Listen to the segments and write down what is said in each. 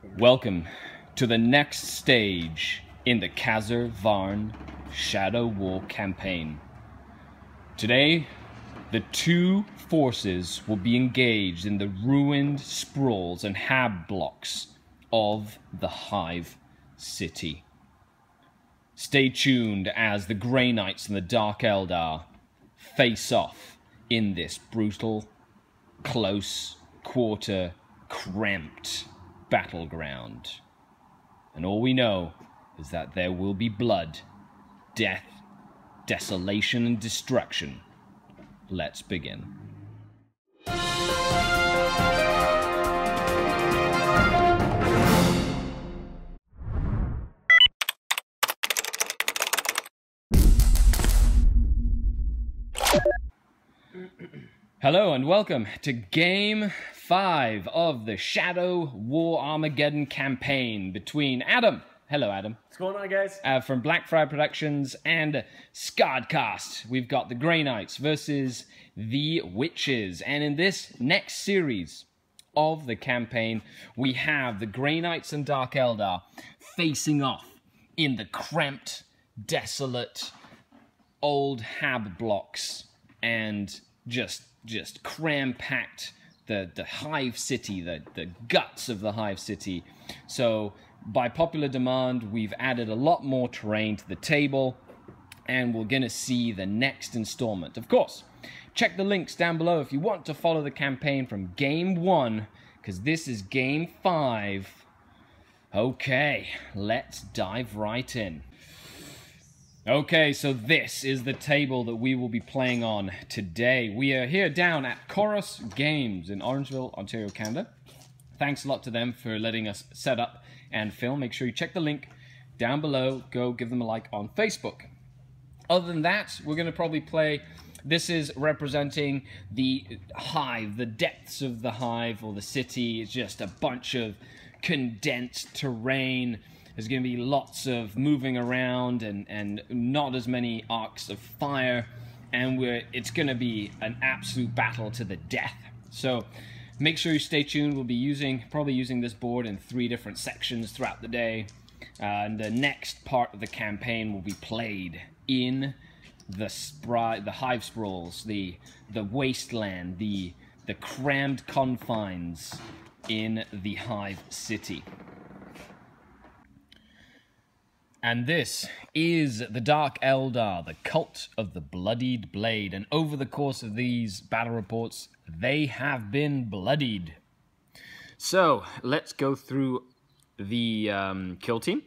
Welcome to the next stage in the Khazar Varn Shadow War Campaign. Today, the two forces will be engaged in the ruined sprawls and hab blocks of the Hive City. Stay tuned as the Grey Knights and the Dark Eldar face off in this brutal, close quarter, cramped battleground. And all we know is that there will be blood, death, desolation, and destruction. Let's begin. Hello and welcome to Game 5 of the Shadow War Armageddon Campaign between Adam. Hello, Adam. What's going on, guys? From Blackfriar Productions and Skaredcast. We've got the Grey Knights versus the Wyches. And in this next series of the campaign, we have the Grey Knights and Dark Eldar facing off in the cramped, desolate, old hab blocks and just cram-packed the Hive City, the guts of the Hive City. So by popular demand, we've added a lot more terrain to the table, and we're going to see the next installment. Of course, check the links down below if you want to follow the campaign from Game 1, because this is Game 5. Okay, let's dive right in. Okay, so this is the table that we will be playing on today. We are here down at Chorus Games in Orangeville, Ontario, Canada. Thanks a lot to them for letting us set up and film. Make sure you check the link down below. Go give them a like on Facebook. Other than that, we're going to probably play... This is representing the Hive, the depths of the Hive or the city. It's just a bunch of condensed terrain. There's going to be lots of moving around and not as many arcs of fire. And it's going to be an absolute battle to the death. So make sure you stay tuned. We'll be probably using this board in 3 different sections throughout the day. And the next part of the campaign will be played in the Hive Sprawls, the wasteland, the crammed confines in the Hive City. And this is the Dark Eldar, the Cult of the Bloodied Blade. And over the course of these battle reports, they have been bloodied. So, let's go through the kill team.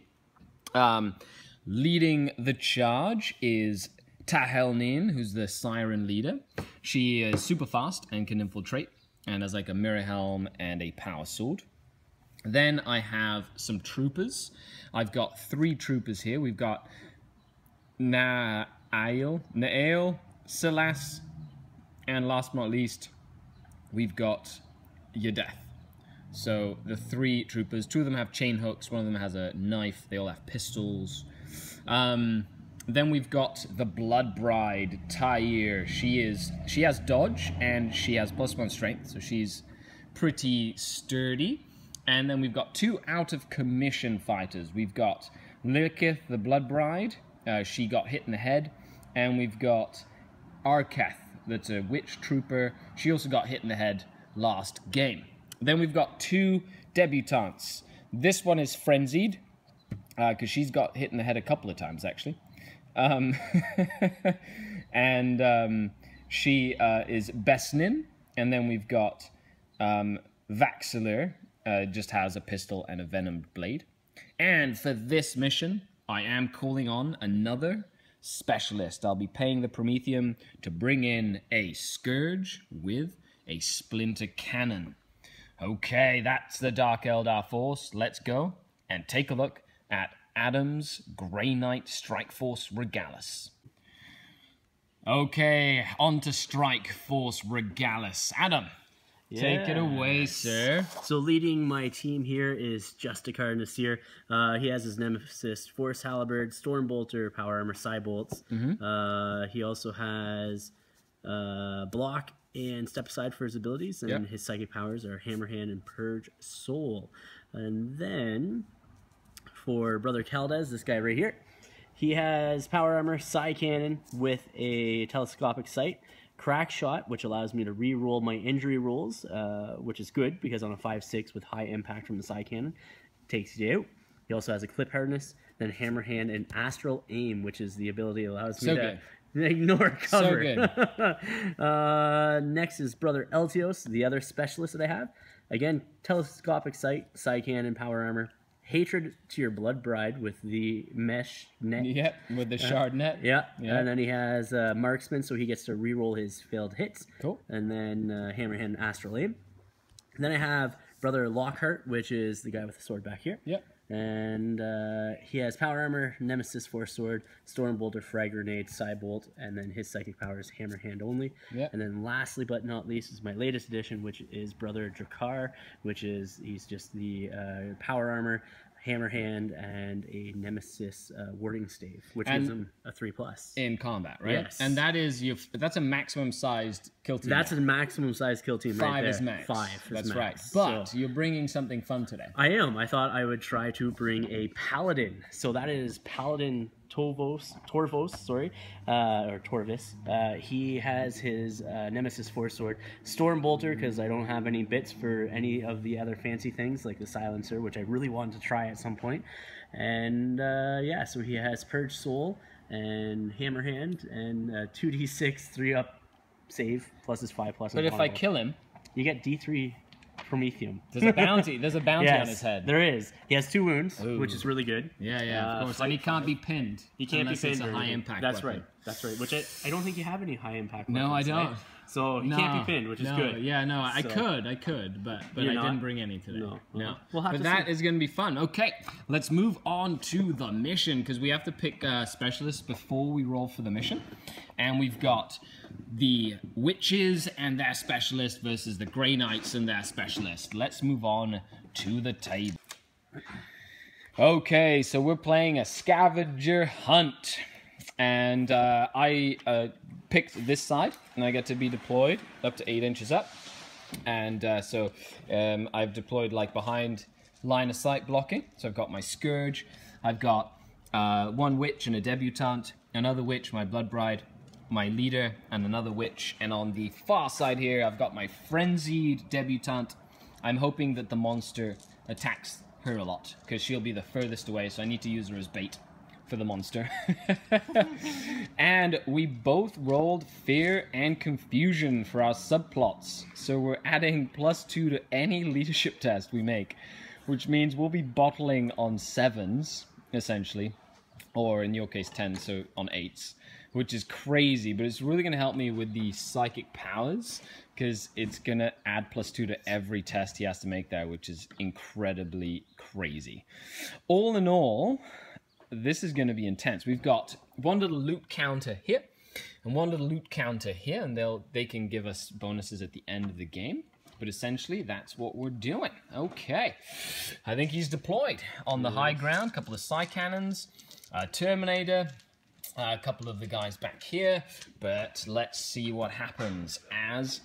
Leading the charge is Tahelnin, who's the Siren leader. She is super fast and can infiltrate, and has like a mirror helm and a power sword. Then I have some troopers. I've got 3 troopers here. We've got Nael, Silas, and last but not least, we've got Yadeth. So the 3 troopers, 2 of them have chain hooks, 1 of them has a knife, they all have pistols. Then we've got the Blood Bride, Tyr. She has dodge and she has +1 strength, so she's pretty sturdy. And then we've got 2 out-of-commission fighters. We've got Lilith, the Blood Bride. She got hit in the head. And we've got Arketh, that's a witch trooper. She also got hit in the head last game. Then we've got 2 debutantes. This one is Frenzied, because she's got hit in the head a couple of times, actually. She is Besnin. And then we've got Vaxilir. Just has a pistol and a venomed blade. And for this mission, I am calling on another specialist. I'll be paying the Prometheum to bring in a Scourge with a Splinter Cannon. Okay, that's the Dark Eldar force. Let's go and take a look at Adam's Grey Knight Strike Force Regalis. Okay, on to Strike Force Regalis. Adam. Take it away, sir. So leading my team here is Justicar Nasir. He has his nemesis, Force Halberd, Stormbolter, Power Armor, Psybolts. He also has Block and step aside for his abilities, and his psychic powers are Hammer Hand and Purge Soul. And then for Brother Kaldez, this guy right here, he has Power Armor, Psi Cannon with a Telescopic Sight, Crack Shot, which allows me to re-roll my injury rolls, which is good because on a 5/6 with high impact from the Psi Cannon, takes you out. He also has a Clip Hardness, then Hammer Hand and Astral Aim, which is the ability that allows me to ignore cover. So good. Next is Brother Eltios, the other specialist that I have. Again, Telescopic Sight, Psi Cannon, Power Armor, Hatred to Your Blood Bride with the mesh net. Yep, with the shard net. Yeah, and then he has Marksman, so he gets to reroll his failed hits. Cool. And then Hammerhand and Astral Aim. And then I have Brother Lockhart, which is the guy with the sword back here. Yep. And he has Power Armor, Nemesis Force Sword, Storm Bolter, Frag Grenade, Psy Bolt, and then his psychic power is Hammer Hand only. Yep. And then lastly but not least is my latest addition, which is Brother Drakkar, which is, he's just the Power Armor, Hammer Hand, and a Nemesis Warding Stave, which gives him a 3+ in combat, right? Yes. And that is that's a maximum sized kill team. That's a maximum size kill team. 5 right there. is max. 5 is That's max. right. But So, you're bringing something fun today. I am. I thought I would try to bring a Paladin. So that is Paladin Torvos, or Torvis. He has his Nemesis Force Sword, Storm Bolter, because I don't have any bits for any of the other fancy things like the Silencer, which I really wanted to try at some point. And yeah, so he has Purge Soul and Hammer Hand and 2d6 3-up save plus his 5+. But if I kill him, you get D3 Promethium. there's a bounty. There's a bounty on his head. There is. He has 2 wounds, which is really good. Yeah, of course. And he can't be pinned. He can't be pinned. It's a high impact. That's weapon. right. That's right. Which I don't think you have any high impact. No, weapons, I don't. Right? So he can't be pinned, which is good. Yeah, no, I could, but I didn't bring any today. No. We'll have but to that see. is going to be fun. Okay, let's move on to the mission because we have to pick specialists before we roll for the mission, and we've got the witches and their specialist versus the Grey Knights and their specialist. Let's move on to the table. Okay, so we're playing a scavenger hunt. And I picked this side, and I get to be deployed up to 8 inches up. And so I've deployed like behind line of sight blocking. So I've got my Scourge, I've got one witch and a debutante, another witch, my Blood Bride, my leader, and another witch. And on the far side here, I've got my frenzied debutante. I'm hoping that the monster attacks her a lot, because she'll be the furthest away, so I need to use her as bait for the monster. And we both rolled Fear and Confusion for our subplots, so we're adding +2 to any leadership test we make, which means we'll be bottling on 7s essentially, or in your case 10, so on 8s, which is crazy, but it's really going to help me with the psychic powers because it's going to add +2 to every test he has to make there, which is incredibly crazy. All in all, this is going to be intense. We've got one little loot counter here and one little loot counter here, and they can give us bonuses at the end of the game. But essentially, that's what we're doing. Okay. I think he's deployed on the high ground. A couple of Psi Cannons, Terminator, a couple of the guys back here. But let's see what happens as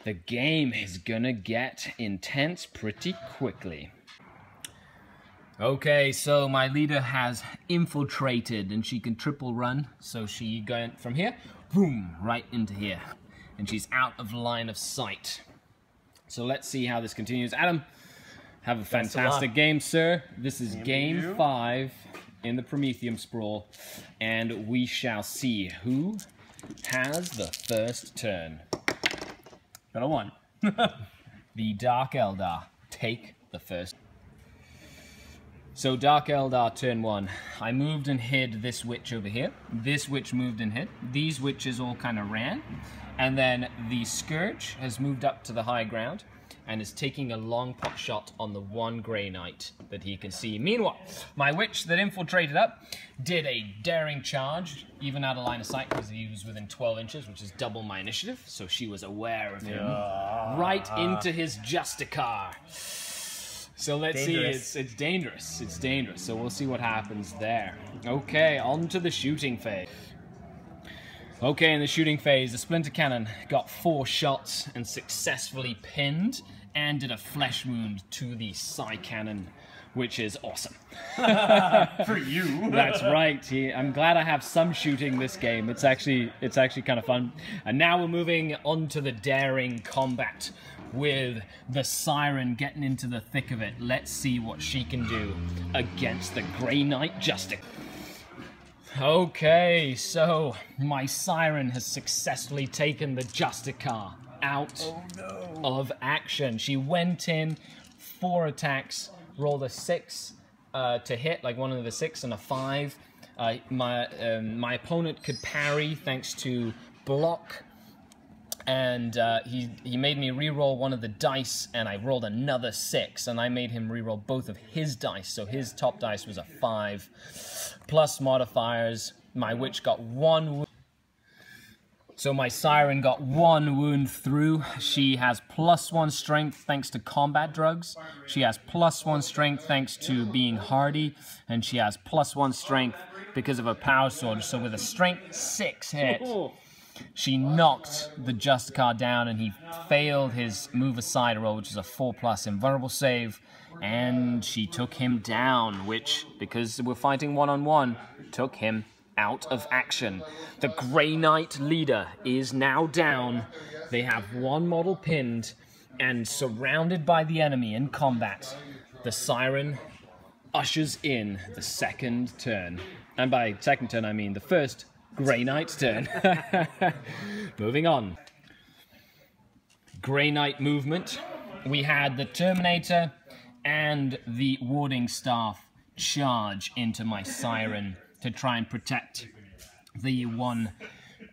the game is going to get intense pretty quickly. Okay, so my leader has infiltrated and she can triple run. So she going from here, boom, right into here. And she's out of line of sight. So let's see how this continues. Adam, have a fantastic game, sir. This is game 5 in the Prometheum Sprawl. And we shall see who has the first turn. Got a 1. The Dark Eldar take the first. So Dark Eldar turn 1. I moved and hid this witch over here. This witch moved and hid. These witches all kind of ran. And then the Scourge has moved up to the high ground and is taking a long pot shot on the one Grey Knight that he can see. Meanwhile, my witch that infiltrated up did a daring charge, even out of line of sight because he was within 12 inches, which is double my initiative. So she was aware of him. Right into his Justicar. So let's see, it's dangerous. It's dangerous. So we'll see what happens there. Okay, on to the shooting phase. Okay, in the shooting phase, the Splinter Cannon got 4 shots and successfully pinned and did a flesh wound to the Psy Cannon, which is awesome. For you. That's right. I'm glad I have some shooting this game. It's actually kind of fun. And now we're moving on to the daring combat with the Siren getting into the thick of it. Let's see what she can do against the Grey Knight Justice. Okay, so my Siren has successfully taken the Justicar out of action. She went in, 4 attacks, rolled a 6 to hit, like one of the 6 and a 5. My opponent could parry thanks to block, and he made me re-roll one of the dice, and I rolled another 6, and I made him re-roll both of his dice, so his top dice was a 5. Plus modifiers, my witch got 1 wound. So my Siren got 1 wound through. She has +1 strength thanks to combat drugs. She has +1 strength thanks to being hardy. And she has +1 strength because of her power sword. So with a strength 6 hit, she knocked the Justicar down, and he failed his move aside roll, which is a 4+ invulnerable save. And she took him down, which, because we're fighting one-on-one, took him out of action. The Grey Knight leader is now down. They have 1 model pinned and surrounded by the enemy in combat. The Siren ushers in the second turn. And by second turn, I mean the first Grey Knight's turn. Moving on. Grey Knight movement. We had the Terminator and the warding staff charge into my Siren to try and protect the one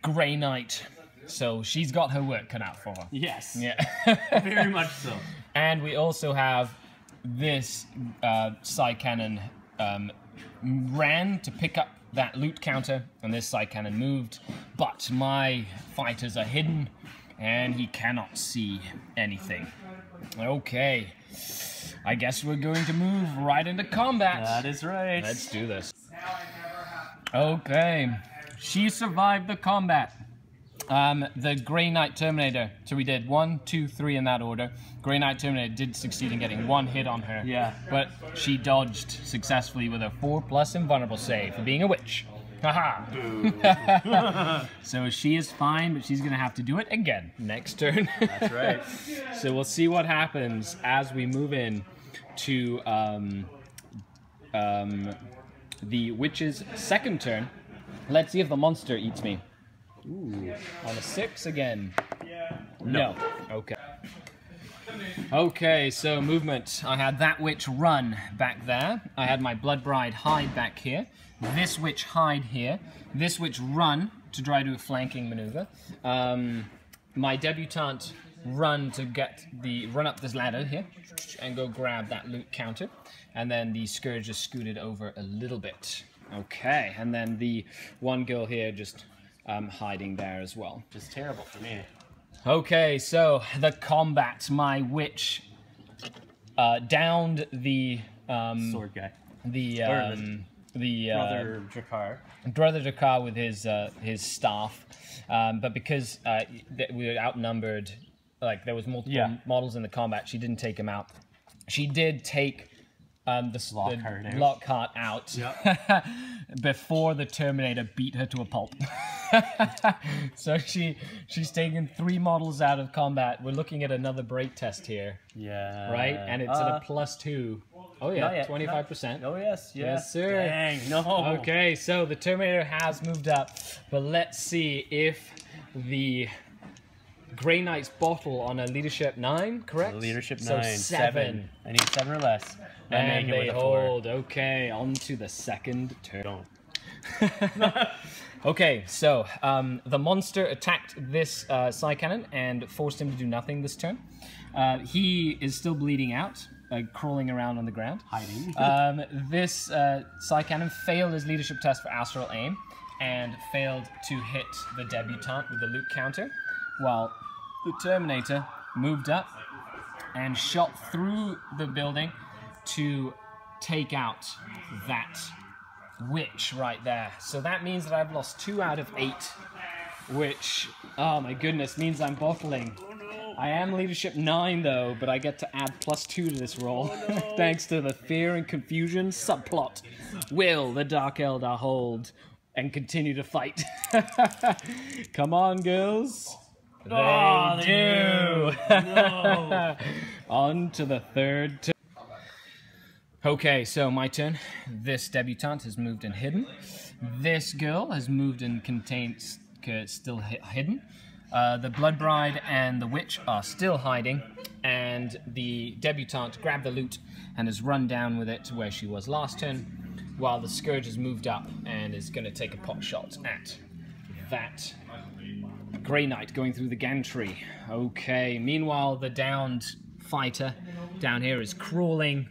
Grey Knight. So she's got her work cut out for her. Yes. Yeah. Very much so. And we also have this Psy Cannon ran to pick up that loot counter, and this Psy Cannon moved, but my fighters are hidden, and he cannot see anything. Okay. I guess we're going to move right into combat. That is right. Let's do this. Okay. She survived the combat. The Grey Knight Terminator. So we did 1, 2, 3 in that order. Grey Knight Terminator did succeed in getting 1 hit on her. Yeah. But she dodged successfully with a 4+ invulnerable save for being a witch. Haha. So she is fine, but she's going to have to do it again next turn. That's right. So we'll see what happens as we move in to the witch's second turn. Let's see if the monster eats me. Ooh. On a 6 again. No. Okay. Okay, so movement. I had that witch run back there. I had my Blood Bride hide back here. This witch hide here. This witch run to try to do a flanking maneuver. My debutante run to run up this ladder here and go grab that loot counter. And then the Scourge just scooted over a little bit. Okay, and then the one girl here just hiding there as well. Just terrible for me. Okay, so the combat. My witch downed the sword guy. The Brother Drakkar. Brother Drakkar with his staff, but because we were outnumbered, like there was multiple models in the combat, she didn't take him out. She did take the Lockhart out before the Terminator beat her to a pulp. So she's taken 3 models out of combat. We're looking at another break test here. Yeah. Right? And it's at a +2. Oh yeah, 25%. Oh yes, yes sir. Dang, no. Okay, so the Terminator has moved up, but let's see if the Grey Knight's bottle on a leadership 9, correct? Leadership 9. So 7. I need 7 or less. And they hold. Okay, on to the second turn. Okay, so the monster attacked this Psy Cannon and forced him to do nothing this turn. He is still bleeding out, crawling around on the ground. Hiding. This Psy Cannon failed his leadership test for astral aim and failed to hit the debutante with the loot counter, while the Terminator moved up and shot through the building to take out that witch right there. So that means that I've lost 2 out of 8 which, oh my goodness, means I'm bottling. Oh no! I am leadership 9 though, but I get to add +2 to this roll, Oh, no. thanks to the fear and confusion subplot. Will the Dark Eldar hold and continue to fight? Come on, girls. Oh, They do. No. On to the third turn. Okay, so my turn. This debutante has moved and hidden. This girl has moved and contains still hidden. The Blood Bride and the Witch are still hiding, and the debutante grabbed the loot and has run down with it to where she was last turn, while the Scourge has moved up and is going to take a pot shot at that Grey Knight going through the gantry. Okay, meanwhile the downed fighter down here is crawling,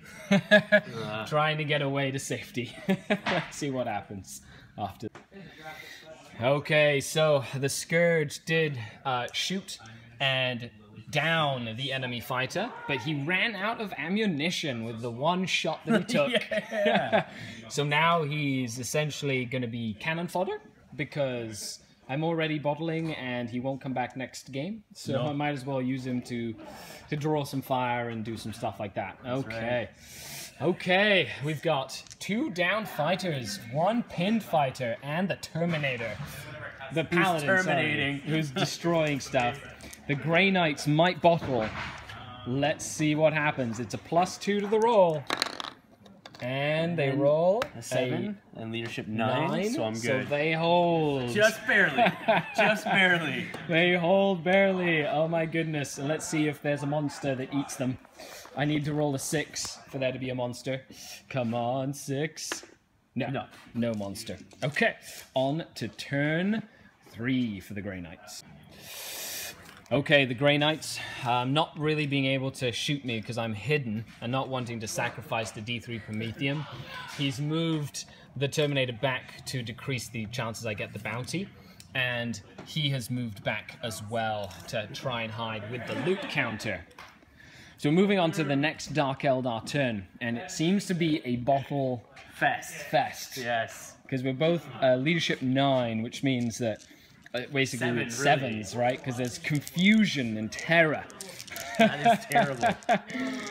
trying to get away to safety. Let's see what happens after. Okay, so the Scourge did shoot and down the enemy fighter, but he ran out of ammunition with the one shot that he took. Yeah. So now he's essentially going to be cannon fodder, because I'm already bottling and he won't come back next game. So No. I might as well use him to draw some fire and do some stuff like that. Okay. Okay, we've got 2 down fighters, 1 pinned fighter, and the Terminator. The Paladin, terminating. who's destroying stuff. The Grey Knights might bottle. Let's see what happens. It's a +2 to the roll. And they roll A 7 and leadership 9, so I'm good. So they hold. Just barely. Just barely. They hold barely. Oh my goodness. And let's see if there's a monster that eats them. I need to roll a 6 for there to be a monster. Come on, 6. No. No monster. Okay. On to turn 3 for the Grey Knights. Okay, the Grey Knights, not really being able to shoot me because I'm hidden and not wanting to sacrifice the D3 Prometheum. He's moved the Terminator back to decrease the chances I get the bounty, and he has moved back as well to try and hide with the loot counter. So moving on to the next Dark Eldar turn, and it seems to be a bottle fest. Yes. Because we're both leadership 9, which means that basically 7, it's 7s, right? Because there's confusion and terror. That is terrible.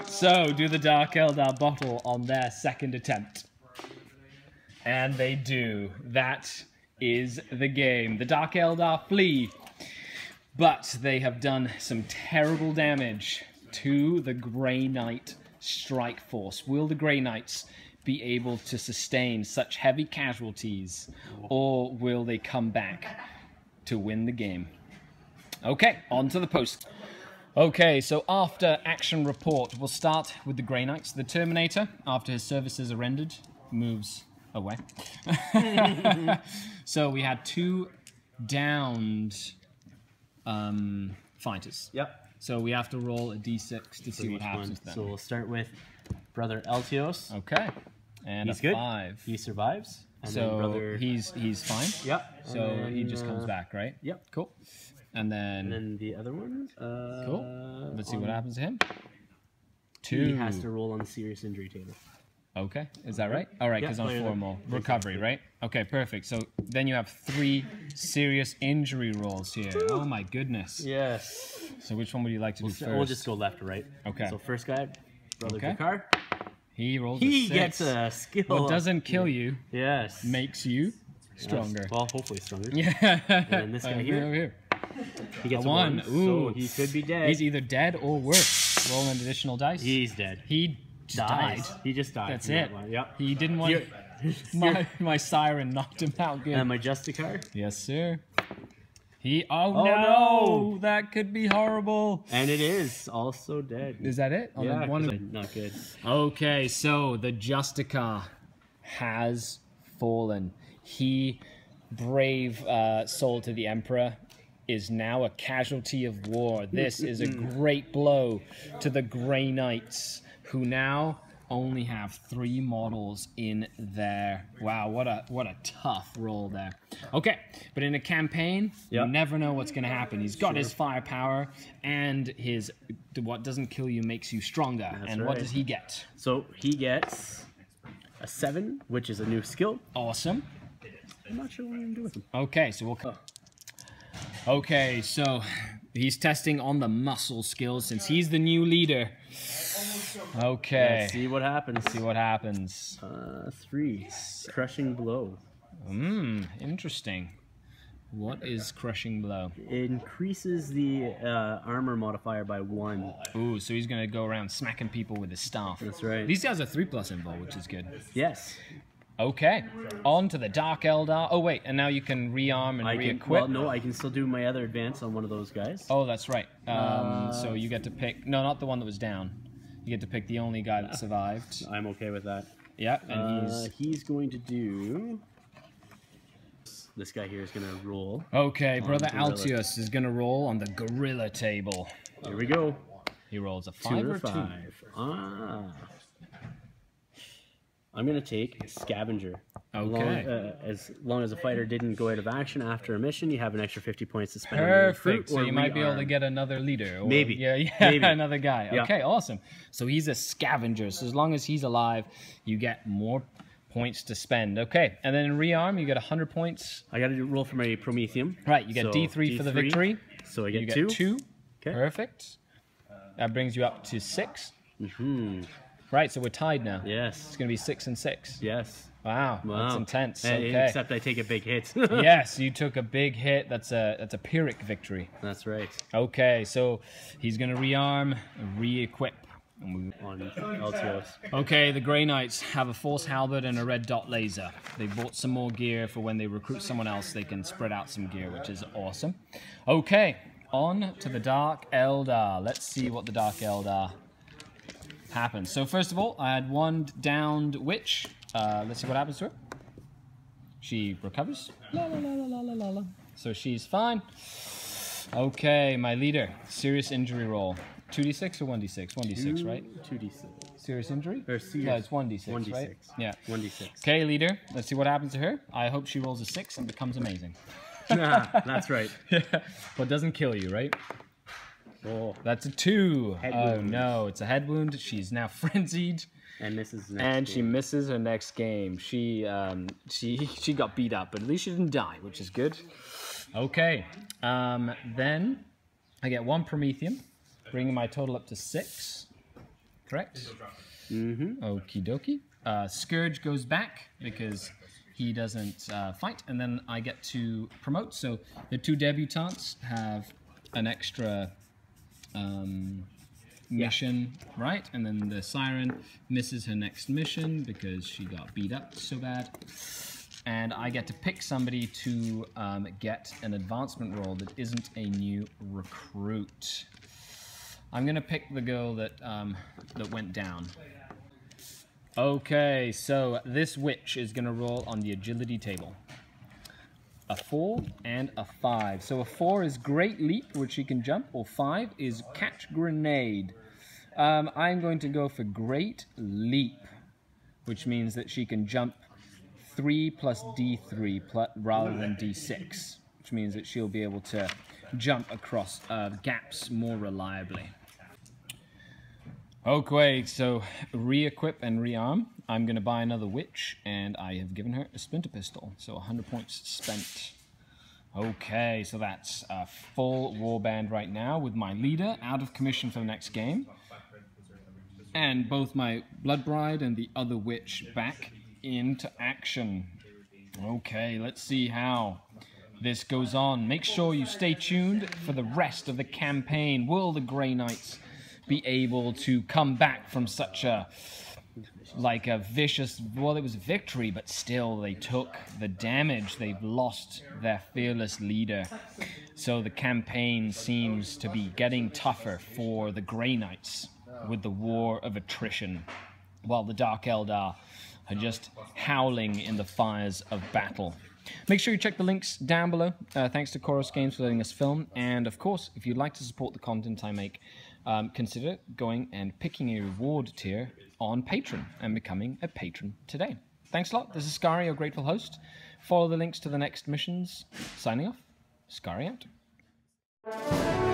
So, do the Dark Eldar bottle on their second attempt. And they do. That is the game. The Dark Eldar flee. But they have done some terrible damage to the Grey Knight strike force. Will the Grey Knights be able to sustain such heavy casualties? Or will they come back to win the game? Okay, on to the post. Okay, so after action report, we'll start with the Grey Knights. The Terminator, after his services are rendered, moves away. So we had 2 downed fighters. Yep. So we have to roll a d6 to see what happens with them. So we'll start with Brother Eltios. Okay, and He's a good. 5. He survives. And then So Brother... he's fine. Yep. So and he then, just comes back, right? Yep. Cool. And And then the other one. cool. Let's see what happens to him. He 2. has to roll on the serious injury table. Okay, is that right? All right, Yeah, because on player 4 that- more. Recovery, right? Okay, perfect. So then you have 3 serious injury rolls here. Oh my goodness. Yes. So which one would you like to do first? We'll just go left to right. Okay. So first guy, Brother Okay. Jakar. He rolls He a 6. gets a skill. What doesn't kill you Yes. makes you stronger. Yes. Well, hopefully stronger. Yeah. And this guy Over here? here. He gets A 1. So Ooh. he could be dead. He's either dead or worse. Roll an additional dice. He's dead. He just died. He just died. That's from it. that one. Yep. He didn't want... My siren knocked him out good. And my Justicar. Yes, sir. He... Oh, Oh, no! no! That could be horrible. And it is also dead. Is that it? On Yeah, the one 'cause not good. Okay, so the Justicar has fallen. He, brave soul to the Emperor, is now a casualty of war. This is a great blow to the Grey Knights, who now only have 3 models in there. Wow, what a tough roll there. Okay, but in a campaign, you never know what's going to happen. He's got his firepower, and his what doesn't kill you makes you stronger. That's and right. what does he get? So he gets a 7, which is a new skill. Awesome. I'm not sure what I'm going to do with him. Okay, so we'll... Okay, so he's testing on the muscle skills since he's the new leader. Okay. Let's see what happens. See what happens. 3. Crushing blow. Interesting. What is crushing blow? It increases the armor modifier by 1. Ooh, so he's gonna go around smacking people with his staff. That's right. These guys are 3+ invul, which is good. Yes. Okay, on to the Dark Eldar. Oh wait, and now you can rearm and re-equip. Well, no, I can still do my other advance on one of those guys. Oh, that's right. So you get to pick. No, not the one that was down. You get to pick the only guy that survived. I'm okay with that. Yeah, and he's going to do. This guy here is going to roll. Okay, Brother Altius is going to roll on the gorilla table. Here we go. He rolls a 5 or 2. I'm going to take Scavenger. Okay. As long as a fighter didn't go out of action after a mission, you have an extra 50 points to spend. Perfect. So you might be able to get another leader. Or, maybe. Yeah, maybe. Another guy. Yeah. Okay, awesome. So he's a scavenger. So as long as he's alive, you get more points to spend. Okay, and then in rearm, you get 100 points. I got to roll for my Prometheum. Right, you get D3 for the victory. So I get you 2. Get 2. Okay. Perfect. That brings you up to 6. Mm-hmm. Right, so we're tied now. Yes. It's going to be 6 and 6. Yes. Wow, that's intense. Okay. Except I take a big hit. Yes, you took a big hit. That's a Pyrrhic victory. That's right. Okay, so he's going to rearm, re-equip. On Altios. Okay, the Grey Knights have a Force Halberd and a red dot laser. They bought some more gear for when they recruit someone else, they can spread out some gear, which is awesome. Okay, on to the Dark Eldar. Let's see what the Dark Eldar happens. So first of all, I had one downed witch. Let's see what happens to her. She recovers. La, la, la, la, la, la, la. So she's fine. Okay, my leader. Serious injury roll. 2d6 or 1d6? 1d6, right? 2d6. Serious injury? Or serious, no, it's 1d6, 1d6. right? Yeah. 1d6. Okay, leader. Let's see what happens to her. I hope she rolls a 6 and becomes amazing. That's right. But doesn't kill you, right? Oh, that's a 2. Head oh wound. No, it's a head wound. She's now frenzied. And misses next and game. She misses her next game. She got beat up, but at least she didn't die, which is good. Okay. Then I get 1 Prometheum, bringing my total up to 6. Correct? Mm-hmm. Okie dokie. Scourge goes back because he doesn't fight, and then I get to promote. So the 2 debutantes have an extra mission, right? And then the Siren misses her next mission because she got beat up so bad. And I get to pick somebody to get an advancement roll that isn't a new recruit. I'm gonna pick the girl that went down. Okay, so this witch is gonna roll on the agility table. A 4 and a 5. So a 4 is Great Leap, which she can jump, or 5 is Catch Grenade. I'm going to go for Great Leap, which means that she can jump 3 plus D3 rather than D6, which means that she'll be able to jump across gaps more reliably. Okay, so re-equip and rearm. I'm going to buy another witch, and I have given her a splinter pistol, so 100 points spent. Okay, so that's a full warband right now with my leader out of commission for the next game. And both my Blood Bride and the other witch back into action. Okay, let's see how this goes on. Make sure you stay tuned for the rest of the campaign. Will the Grey Knights be able to come back from such a vicious, well, it was a victory, but still they took the damage. They've lost their fearless leader. So the campaign seems to be getting tougher for the Grey Knights with the war of attrition, while the Dark Eldar are just howling in the fires of battle. Make sure you check the links down below. Thanks to Chorus Games for letting us film. And of course, if you'd like to support the content I make, consider going and picking a reward tier on Patreon and becoming a patron today. Thanks a lot. This is Skari, your grateful host. Follow the links to the next missions. Signing off, Skari out.